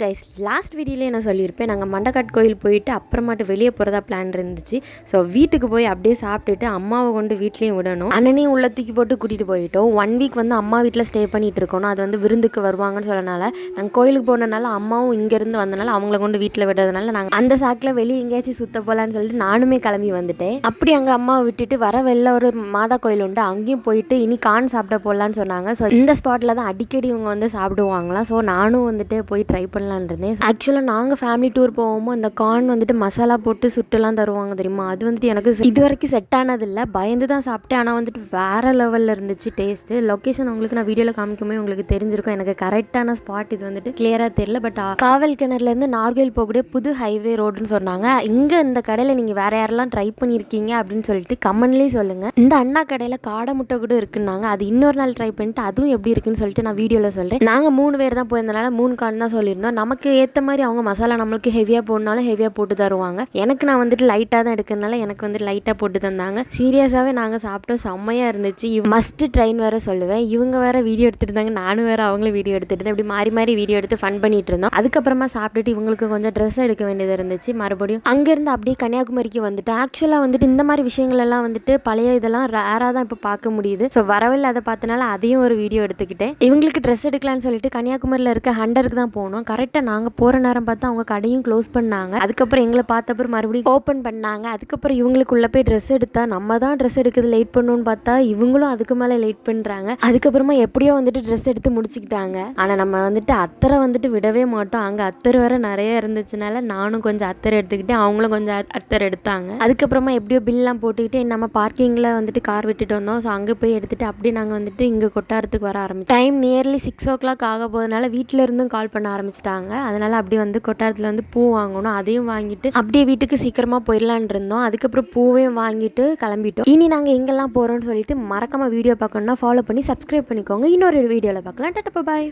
Guys, last வீடியோவில் நான் சொல்லியிருப்பேன் நாங்கள் மண்டக்காட் கோயில் போயிட்டு அப்புறமாட்டு வெளியே போகிறதா பிளான் இருந்துச்சு. ஸோ வீட்டுக்கு போய் அப்படியே சாப்பிட்டுட்டு அம்மாவை கொண்டு வீட்லேயும் விடணும். அண்ணனையும் உள்ள தூக்கி போட்டு கூட்டிகிட்டு போயிட்டோம். 1 வீக் வந்து அம்மா வீட்டில் ஸ்டே பண்ணிட்டு இருக்கணும். அது வந்து விருந்துக்கு வருவாங்கன்னு சொன்னனால நாங்கள் கோயிலுக்கு போனனால அம்மாவும் இங்கேருந்து வந்தனால அவங்கள கொண்டு வீட்டில் விடுறதுனால நாங்கள் அந்த சாக்கில் வெளியே எங்கேயாச்சும் சுத்த போகலான்னு சொல்லிட்டு நானுமே கிளம்பி வந்துட்டேன். அப்படி அங்கே அம்மாவை விட்டுட்டு வர வெளில ஒரு மாதா கோயில் உண்டு, அங்கேயும் போயிட்டு இனி கான் சாப்பிட போகலான்னு சொன்னாங்க. ஸோ இந்த ஸ்பாட்டில் தான் அடிக்கடி இவங்க வந்து சாப்பிடுவாங்களாம். ஸோ நானும் வந்துட்டு போய் ட்ரை பண்ணலான் இருந்தேன். ஆக்சுவலாக நாங்கள் ஃபேமிலி டூர் போகும்போது அந்த கார்ன் வந்துட்டு மசாலா போட்டு சுட்டுலாம் தருவாங்க தெரியுமா, அது வந்துட்டு எனக்கு இது வரைக்கும் செட் ஆனதில்லை. பயந்து தான் சாப்பிட்டேன். ஆனால் வந்துட்டு வேறு லெவலில் இருந்துச்சு டேஸ்ட்டு. லொக்கேஷன் உங்களுக்கு நான் வீடியோவில் காமிக்கும்போது உங்களுக்கு தெரிஞ்சிருக்கும். எனக்கு கரெக்டான ஸ்பாட் இது வந்துட்டு கிளியராக தெரியல. பட் காவல் கிணறுலேருந்து நார்கோயில் போகக்கூடிய புது ஹைவே ரோடுன்னு சொன்னாங்க. இங்கே இந்த கடையில் நீங்கள் வேறு யாரெல்லாம் ட்ரை பண்ணியிருக்கீங்க அப்படின்னு சொல்லிட்டு கமெண்ட்லேயும் சொல்லுங்கள். இந்த அண்ணா கடையில் காடை முட்டை கூட இருக்குன்னாங்க. அது இன்னொரு நாள் ட்ரை பண்ணிட்டு அதுவும் எப்படி இருக்குன்னு சொல்லிட்டு நான் வீடியோவில் சொல்கிறேன். நாங்கள் 3 பேர் தான் போயிருந்தனால 3 கார்ன் தான் சொல்லியிருந்தோம். நமக்கு ஏற்ற மாதிரி அவங்க மசாலா நம்மளுக்கு ஹெவியாக போடனாலும் ஹெவியாக போட்டு தருவாங்க. எனக்கு நான் வந்துட்டு லைட்டாக தான் எடுக்கிறதுனால எனக்கு வந்துட்டு லைட்டாக போட்டு தந்தாங்க. சீரியஸாகவே நாங்கள் சாப்பிட்டோம், செம்மையாக இருந்துச்சு. மஸ்ட்டு ட்ரெயின் வேறு சொல்லுவேன். இவங்க வேறு வீடியோ எடுத்துகிட்டு இருந்தாங்க, நானும் வேறு அவங்களும் வீடியோ எடுத்துகிட்டு இருந்தேன். இப்படி மாறி மாறி வீடியோ எடுத்து ஃபன் பண்ணிட்டு இருந்தோம். அதுக்கப்புறமா சாப்பிட்டுட்டு இவங்களுக்கு கொஞ்சம் ட்ரெஸ் எடுக்க வேண்டியது இருந்துச்சு. மறுபடியும் அங்கேருந்து அப்படியே கன்னியாகுமரிக்கு வந்துட்டு ஆக்சுவலாக வந்துட்டு இந்த மாதிரி விஷயங்கள் எல்லாம் வந்துட்டு பழைய இதெல்லாம் ரேராக தான் இப்போ பார்க்க முடியுது. ஸோ வரவில் அதை பார்த்தனால அதையும் ஒரு வீடியோ எடுத்துக்கிட்டேன். இவங்களுக்கு ட்ரெஸ் எடுக்கலான்னு சொல்லிட்டு கன்னியாகுமரியில் இருக்க ஹண்டருக்கு தான் போனோம். கரெக்டாக நாங்கள் போகிற நேரம் பார்த்தா அவங்க கடையும் க்ளோஸ் பண்ணாங்க. அதுக்கப்புறம் எங்களை பார்த்தப்பறம் மறுபடியும் ஓப்பன் பண்ணாங்க. அதுக்கப்புறம் இவங்களுக்குள்ளே போய் ட்ரெஸ் எடுத்தா நம்ம தான் ட்ரெஸ் எடுக்கிறது லேட் பண்ணணும்னு பார்த்தா இவங்களும் அதுக்கு மேலே லேட் பண்ணுறாங்க. அதுக்கப்புறமா எப்படியோ வந்துட்டு ட்ரெஸ் எடுத்து முடிச்சுக்கிட்டாங்க. ஆனால் நம்ம வந்துட்டு அத்தரை வந்துட்டு விடவே மாட்டோம். அங்கே அத்தரை வேறு நிறைய இருந்துச்சுனால நானும் கொஞ்சம் அத்தரை எடுத்துக்கிட்டேன், அவங்களும் கொஞ்சம் அத்தரை எடுத்தாங்க. அதுக்கப்புறமா எப்படியோ பில்லாம் போட்டுக்கிட்டு நம்ம பார்க்கிங்கில் வந்துட்டு கார் விட்டுட்டு வந்தோம். ஸோ அங்கே போய் எடுத்துகிட்டு அப்படியே நாங்கள் வந்துட்டு இங்கே கொட்டாரத்துக்கு வர ஆரம்பிச்சோம். டைம் நியர்லி 6 o'clock ஆக போதனால வீட்டில் இருந்தும் கால் பண்ண ஆரம்பிச்சிட்டாங்க. அதனால் அப்படி வந்து கொட்டாரத்தில் வந்து பூ வாங்கணும். அதையும் வாங்கிட்டு அப்படியே வீட்டுக்கு சீக்கிரமாக போயிடலான் இருந்தோம். அதுக்கப்புறம் பூவையும் வாங்கிட்டு கிளம்பிட்டோம். இனி நாங்கள் எங்கெல்லாம் போகிறோம்னு சொல்லிட்டு மறக்காமல் வீடியோ பார்க்கணுன்னா ஃபாலோ பண்ணி சப்ஸ்கிரைப் பண்ணிக்கோங்க. இன்னொரு வீடியோவில் பார்க்கலாம். டாடா பாய்.